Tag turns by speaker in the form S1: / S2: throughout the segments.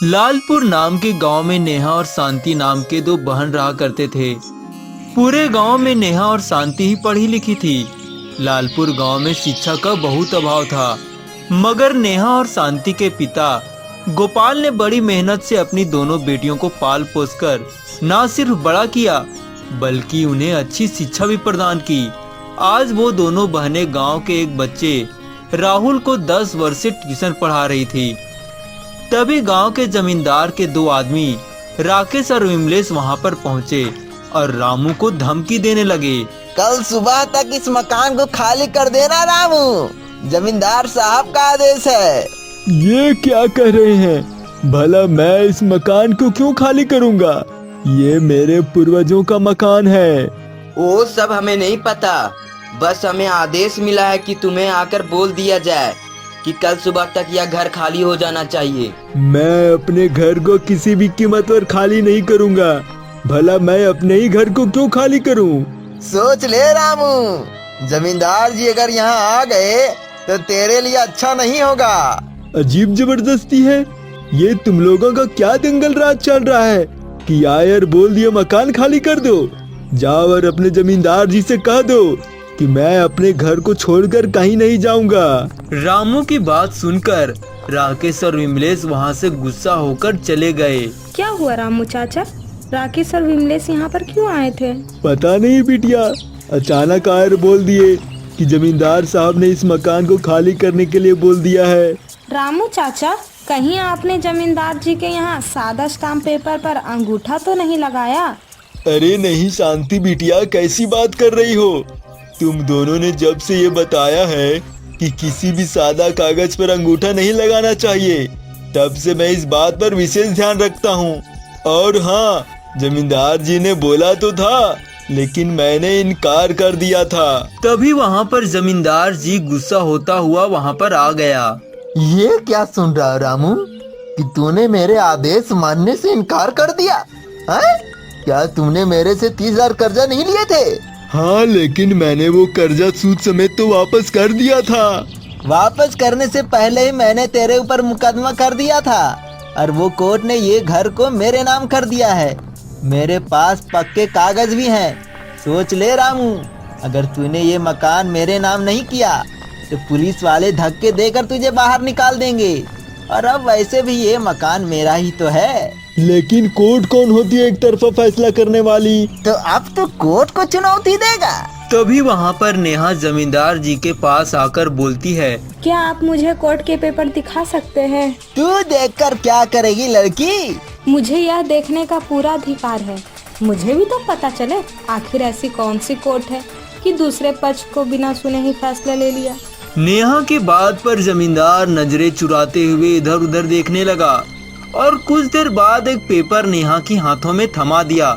S1: लालपुर नाम के गांव में नेहा और शांति नाम के दो बहन रहा करते थे। पूरे गांव में नेहा और शांति ही पढ़ी लिखी थी। लालपुर गांव में शिक्षा का बहुत अभाव था, मगर नेहा और शांति के पिता गोपाल ने बड़ी मेहनत से अपनी दोनों बेटियों को पाल पोस कर न सिर्फ बड़ा किया, बल्कि उन्हें अच्छी शिक्षा भी प्रदान की। आज वो दोनों बहनें गांव के एक बच्चे राहुल को 10 वर्ष से ट्यूशन पढ़ा रही थी। तभी गांव के जमींदार के दो आदमी राकेश और विमलेश वहां पर पहुंचे और रामू को धमकी देने लगे।
S2: कल सुबह तक इस मकान को खाली कर देना रामू, जमींदार साहब का आदेश है।
S3: ये क्या कह रहे हैं? भला मैं इस मकान को क्यों खाली करूंगा? ये मेरे पूर्वजों का मकान है।
S4: वो सब हमें नहीं पता, बस हमें आदेश मिला है कि तुम्हें आकर बोल दिया जाए कि कल सुबह तक यह घर खाली हो जाना चाहिए।
S3: मैं अपने घर को किसी भी कीमत पर खाली नहीं करूंगा। भला मैं अपने ही घर को क्यों खाली करूं?
S2: सोच ले रामू, जमींदार जी अगर यहाँ आ गए तो तेरे लिए अच्छा नहीं होगा।
S3: अजीब जबरदस्ती है। ये तुम लोगों का क्या दंगल राज चल रहा है कि आए और बोल दिया मकान खाली कर दो? जाओ और अपने जमींदार जी से कह दो कि मैं अपने घर को छोड़कर कहीं नहीं जाऊंगा।
S1: रामू की बात सुनकर राकेश और विमलेश वहां से गुस्सा होकर चले गए।
S5: क्या हुआ रामू चाचा? राकेश और विमलेश यहाँ पर क्यों आए थे?
S3: पता नहीं बिटिया, अचानक आए और बोल दिए कि जमींदार साहब ने इस मकान को खाली करने के लिए बोल दिया है।
S5: रामू चाचा, कहीं आपने जमींदार जी के यहाँ सादा स्टाम्प पेपर पर अंगूठा तो नहीं लगाया?
S3: अरे नहीं शांति बिटिया, कैसी बात कर रही हो? तुम दोनों ने जब से ये बताया है कि किसी भी सादा कागज पर अंगूठा नहीं लगाना चाहिए, तब से मैं इस बात पर विशेष ध्यान रखता हूँ। और हाँ, जमींदार जी ने बोला तो था, लेकिन मैंने इनकार कर दिया था।
S1: तभी वहां पर जमींदार जी गुस्सा होता हुआ वहां पर आ गया।
S2: ये क्या सुन रहा है रामू कि तूने मेरे आदेश मानने से इनकार कर दिया है? क्या तुमने मेरे से 30,000 कर्जा नहीं लिए थे?
S3: हाँ, लेकिन मैंने वो कर्जा सूद समेत तो वापस कर दिया था।
S2: वापस करने से पहले ही मैंने तेरे ऊपर मुकदमा कर दिया था और वो कोर्ट ने ये घर को मेरे नाम कर दिया है। मेरे पास पक्के कागज भी हैं। सोच ले रामू, अगर तूने ये मकान मेरे नाम नहीं किया तो पुलिस वाले धक्के देकर तुझे बाहर निकाल देंगे। और अब वैसे भी ये मकान मेरा ही तो है।
S3: लेकिन कोर्ट कौन होती है एक तरफा फैसला करने वाली?
S2: तो अब तो कोर्ट को चुनौती देगा।
S1: तभी वहां पर नेहा जमींदार जी के पास आकर बोलती है,
S5: क्या आप मुझे कोर्ट के पेपर दिखा सकते हैं?
S2: तू देखकर क्या करेगी लड़की?
S5: मुझे यह देखने का पूरा अधिकार है। मुझे भी तो पता चले आखिर ऐसी कौन सी कोर्ट है कि दूसरे पक्ष को बिना सुने ही फैसला ले लिया।
S1: नेहा की बात पर जमींदार नजरें चुराते हुए इधर उधर देखने लगा और कुछ देर बाद एक पेपर नेहा के हाथों में थमा दिया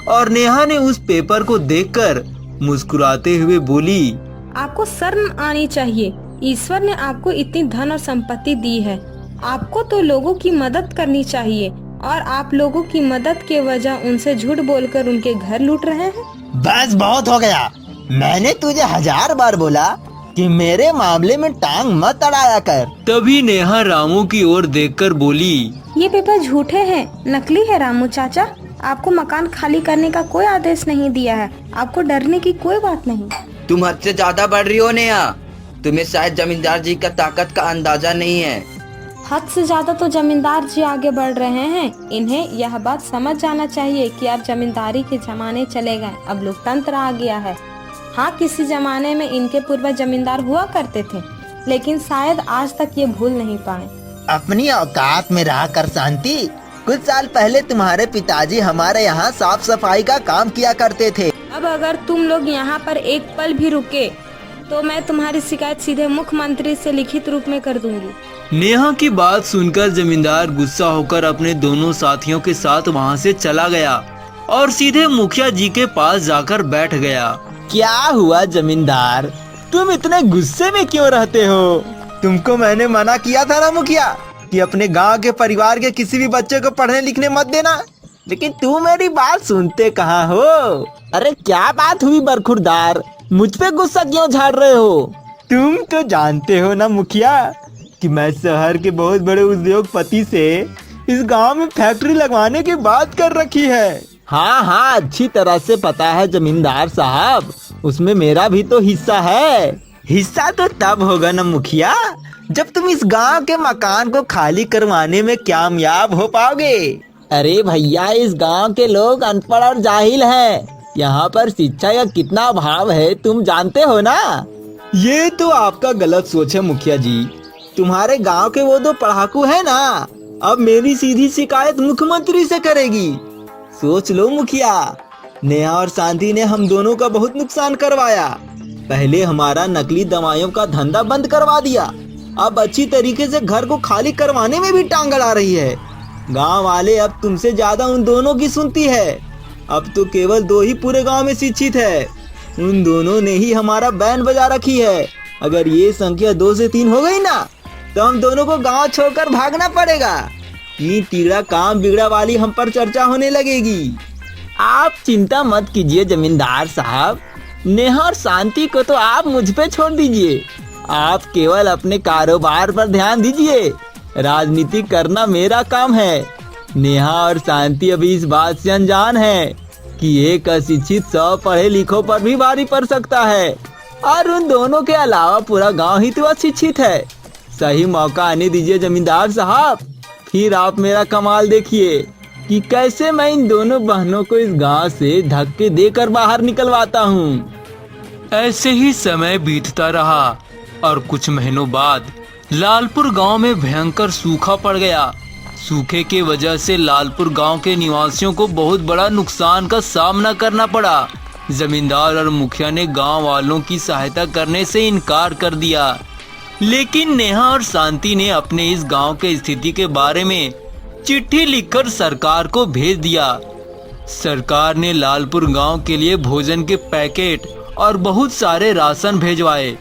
S1: और नेहा ने उस पेपर को देखकर मुस्कुराते हुए बोली,
S5: आपको शर्म आनी चाहिए। ईश्वर ने आपको इतनी धन और संपत्ति दी है, आपको तो लोगों की मदद करनी चाहिए और आप लोगों की मदद के वजह उनसे झूठ बोलकर उनके घर लूट रहे हैं।
S2: बस बहुत हो गया। मैंने तुझे 1000 बार बोला कि मेरे मामले में टांग मत अड़ाया कर।
S1: तभी नेहा रामू की ओर देखकर बोली,
S5: ये पेपर झूठे हैं, नकली है रामू चाचा। आपको मकान खाली करने का कोई आदेश नहीं दिया है। आपको डरने की कोई बात नहीं।
S4: तुम हद से ज्यादा बढ़ रही हो नेहा। तुम्हें शायद जमींदार जी का ताकत का अंदाजा नहीं है।
S5: हद से ज्यादा तो जमींदार जी आगे बढ़ रहे हैं। इन्हें यह बात समझ जाना चाहिए कि अब जमींदारी के जमाने चले गए, अब लोकतंत्र आ गया है। हाँ, किसी जमाने में इनके पूर्वज जमींदार हुआ करते थे, लेकिन शायद आज तक ये भूल नहीं पाए।
S2: अपनी औकात में रहा कर शांति। कुछ साल पहले तुम्हारे पिताजी हमारे यहाँ साफ सफाई का काम किया करते थे।
S5: अब अगर तुम लोग यहाँ पर एक पल भी रुके तो मैं तुम्हारी शिकायत सीधे मुख्यमंत्री से लिखित रूप में कर दूंगी।
S1: नेहा की बात सुनकर जमींदार गुस्सा होकर अपने दोनों साथियों के साथ वहां से चला गया और सीधे मुखिया जी के पास जाकर बैठ गया।
S2: क्या हुआ जमींदार, तुम इतने गुस्से में क्यों रहते हो? तुमको मैंने मना किया था ना मुखिया कि अपने गांव के परिवार के किसी भी बच्चे को पढ़ने लिखने मत देना, लेकिन तुम मेरी बात सुनते कहाँ हो? अरे क्या बात हुई बरखुरदार, मुझ पे गुस्सा क्यों झाड़ रहे हो? तुम तो जानते हो ना मुखिया कि मैं शहर के बहुत बड़े उद्योगपति से इस गांव में फैक्ट्री लगवाने की बात कर रखी है। हाँ हाँ, अच्छी तरह से पता है जमींदार साहब, उसमें मेरा भी तो हिस्सा है। हिस्सा तो तब होगा ना मुखिया, जब तुम इस गांव के मकान को खाली करवाने में कामयाब हो पाओगे। अरे भैया, इस गांव के लोग अनपढ़ और जाहिल हैं। यहाँ पर शिक्षा का कितना अभाव है तुम जानते हो ना। ये तो आपका गलत सोच है मुखिया जी। तुम्हारे गांव के वो दो पढ़ाकू है ना, अब मेरी सीधी शिकायत मुख्यमंत्री से करेगी। सोच लो मुखिया, नेहा और शांति ने हम दोनों का बहुत नुकसान करवाया। पहले हमारा नकली दवाइयों का धंधा बंद करवा दिया, अब अच्छी तरीके से घर को खाली करवाने में भी टांग अड़ा रही है। गांव वाले अब तुमसे ज्यादा उन दोनों की सुनती है। अब तो केवल दो ही पूरे गांव में शिक्षित है, उन दोनों ने ही हमारा बैन बजा रखी है। अगर ये संख्या 2 से 3 हो गई ना, तो हम दोनों को गांव छोड़कर भागना पड़ेगा। ये तीड़ा काम बिगड़ा वाली हम पर चर्चा होने लगेगी। आप चिंता मत कीजिए जमींदार साहब, नेहा और शांति को तो आप मुझ पे छोड़ दीजिए। आप केवल अपने कारोबार पर ध्यान दीजिए, राजनीति करना मेरा काम है। नेहा और शांति अभी इस बात से अनजान है कि एक अशिक्षित 100 पढ़े लिखों पर भी भारी पड़ सकता है, और उन दोनों के अलावा पूरा गांव ही तो अशिक्षित है। सही मौका आने दीजिए जमींदार साहब, फिर आप मेरा कमाल देखिए कि कैसे मैं इन दोनों बहनों को इस गांव से धक्के देकर बाहर निकलवाता हूँ।
S1: ऐसे ही समय बीतता रहा और कुछ महीनों बाद लालपुर गांव में भयंकर सूखा पड़ गया। सूखे की वजह से लालपुर गांव के निवासियों को बहुत बड़ा नुकसान का सामना करना पड़ा। जमींदार और मुखिया ने गांव वालों की सहायता करने से इनकार कर दिया, लेकिन नेहा और शांति ने अपने इस गांव के स्थिति के बारे में चिट्ठी लिखकर सरकार को भेज दिया। सरकार ने लालपुर गांव के लिए भोजन के पैकेट और बहुत सारे राशन भेजवाए।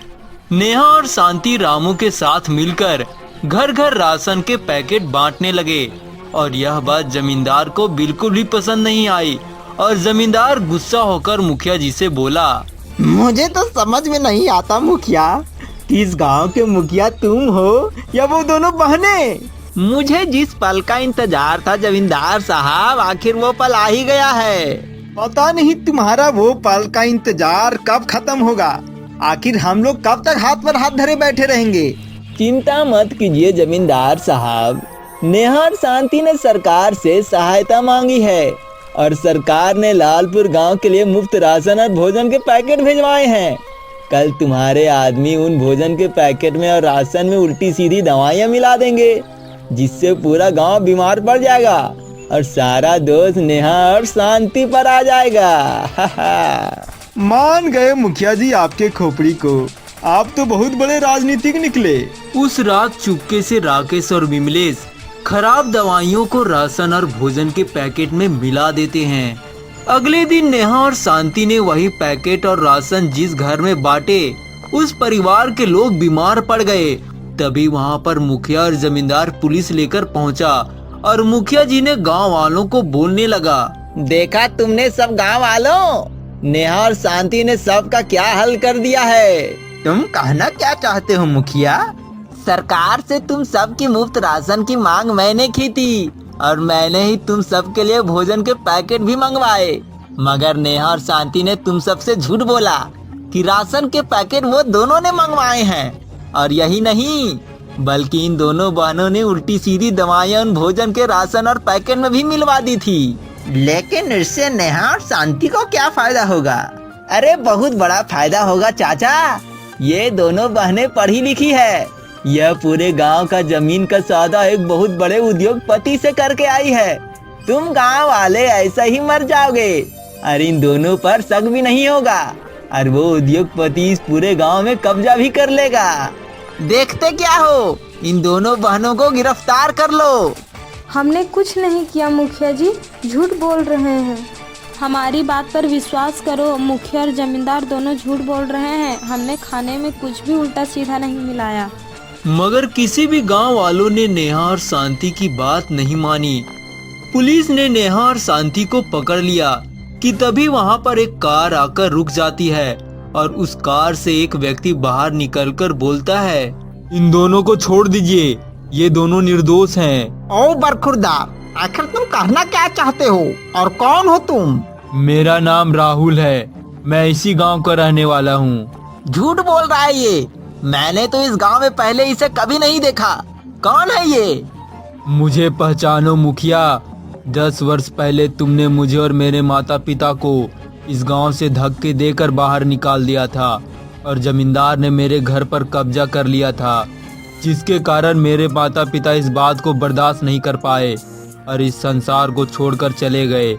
S1: नेहा और शांति रामू के साथ मिलकर घर घर राशन के पैकेट बांटने लगे, और यह बात जमींदार को बिल्कुल भी पसंद नहीं आई, और जमींदार गुस्सा होकर मुखिया जी से बोला,
S2: मुझे तो समझ में नहीं आता मुखिया, इस गांव के मुखिया तुम हो या वो दोनों बहनें। मुझे जिस पल का इंतजार था जमींदार साहब, आखिर वो पल आ ही गया है। पता नहीं तुम्हारा वो पल का इंतजार कब खत्म होगा। आखिर हम लोग कब तक हाथ पर हाथ धरे बैठे रहेंगे। चिंता मत कीजिए जमींदार साहब, नेहा और शांति ने सरकार से सहायता मांगी है, और सरकार ने लालपुर गांव के लिए मुफ्त राशन और भोजन के पैकेट भिजवाए हैं। कल तुम्हारे आदमी उन भोजन के पैकेट में और राशन में उल्टी सीधी दवाइयाँ मिला देंगे, जिससे पूरा गांव बीमार पड़ जाएगा और सारा दोष नेहा और शांति पर आ जाएगा। मान गए मुखिया जी आपके खोपड़ी को, आप तो बहुत बड़े राजनीतिक निकले।
S1: उस रात चुपके से राकेश और विमलेश खराब दवाइयों को राशन और भोजन के पैकेट में मिला देते हैं। अगले दिन नेहा और शांति ने वही पैकेट और राशन जिस घर में बांटे, उस परिवार के लोग बीमार पड़ गए। तभी वहाँ पर मुखिया और जमींदार पुलिस लेकर पहुँचा, और मुखिया जी ने गांव वालों को बोलने लगा,
S2: देखा तुमने सब गांव वालों, नेहा और शांति ने सबका क्या हल कर दिया है। तुम कहना क्या चाहते हो मुखिया? सरकार से तुम सबकी मुफ्त राशन की मांग मैंने की थी, और मैंने ही तुम सबके लिए भोजन के पैकेट भी मंगवाए, मगर नेहा और शांति ने तुम सबसे झूठ बोला कि राशन के पैकेट वो दोनों ने मंगवाए हैं। और यही नहीं, बल्कि इन दोनों बहनों ने उल्टी सीधी दवाइयाँ उन भोजन के राशन और पैकेट में भी मिलवा दी थी। लेकिन इससे नेहा और शांति को क्या फायदा होगा? अरे बहुत बड़ा फायदा होगा चाचा, ये दोनों बहनें पढ़ी लिखी है। यह पूरे गांव का जमीन का सौदा एक बहुत बड़े उद्योगपति से करके आई है। तुम गांव वाले ऐसा ही मर जाओगे, और इन दोनों पर शक भी नहीं होगा, और वो उद्योगपति इस पूरे गांव में कब्जा भी कर लेगा। देखते क्या हो, इन दोनों बहनों को गिरफ्तार कर लो।
S5: हमने कुछ नहीं किया मुखिया जी, झूठ बोल रहे हैं। हमारी बात पर विश्वास करो, मुखिया और जमींदार दोनों झूठ बोल रहे हैं। हमने खाने में कुछ भी उल्टा सीधा नहीं मिलाया।
S1: मगर किसी भी गांव वालों ने नेहा और शांति की बात नहीं मानी। पुलिस ने नेहा और शांति को पकड़ लिया कि तभी वहां पर एक कार आकर रुक जाती है, और उस कार से एक व्यक्ति बाहर निकलकर बोलता है,
S3: इन दोनों को छोड़ दीजिए,
S1: ये दोनों निर्दोष हैं।
S2: ओ बरखुरदार, आखिर तुम कहना क्या चाहते हो और कौन हो तुम?
S1: मेरा नाम राहुल है, मैं इसी गांव का रहने वाला हूँ।
S2: झूठ बोल रहा है ये। मैंने तो इस गांव में पहले इसे कभी नहीं देखा। कौन है ये?
S1: मुझे पहचानो मुखिया, 10 वर्ष पहले तुमने मुझे और मेरे माता पिता को इस गांव से धक्के देकर बाहर निकाल दिया था और जमींदार ने मेरे घर पर कब्जा कर लिया था, जिसके कारण मेरे माता पिता इस बात को बर्दाश्त नहीं कर पाए और इस संसार को छोड़कर चले गए।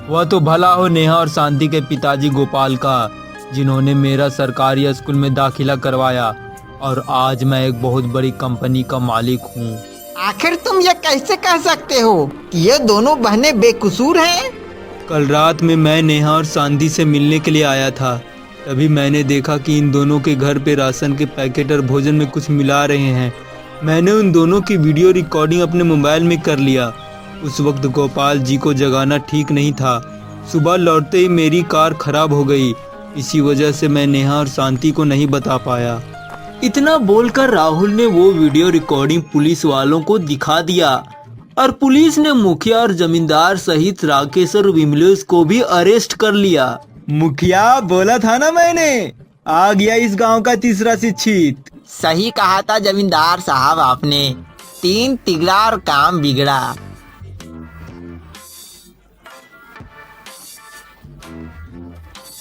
S1: वह तो भला हो नेहा और शांति के पिताजी गोपाल का, जिन्होंने मेरा सरकारी स्कूल में दाखिला करवाया और आज मैं एक बहुत बड़ी कंपनी का मालिक हूँ।
S2: आखिर तुम ये कैसे कह सकते हो कि ये दोनों बहनें बेकसूर हैं?
S1: कल रात में मैं नेहा और शांति से मिलने के लिए आया था। तभी मैंने देखा कि इन दोनों के घर पे राशन के पैकेट और भोजन में कुछ मिला रहे हैं। मैंने उन दोनों की वीडियो रिकॉर्डिंग अपने मोबाइल में कर लिया। उस वक्त गोपाल जी को जगाना ठीक नहीं था। सुबह लौटते ही मेरी कार खराब हो गई, इसी वजह से मैं नेहा और शांति को नहीं बता पाया। इतना बोलकर राहुल ने वो वीडियो रिकॉर्डिंग पुलिस वालों को दिखा दिया और पुलिस ने मुखिया और जमींदार सहित राकेश और विमलेश को भी अरेस्ट कर लिया।
S3: मुखिया, बोला था ना मैंने, आ गया इस गांव का तीसरा शिक्षित।
S2: सही कहा था जमींदार साहब आपने। 3 तिगड़ा और काम बिगड़ा।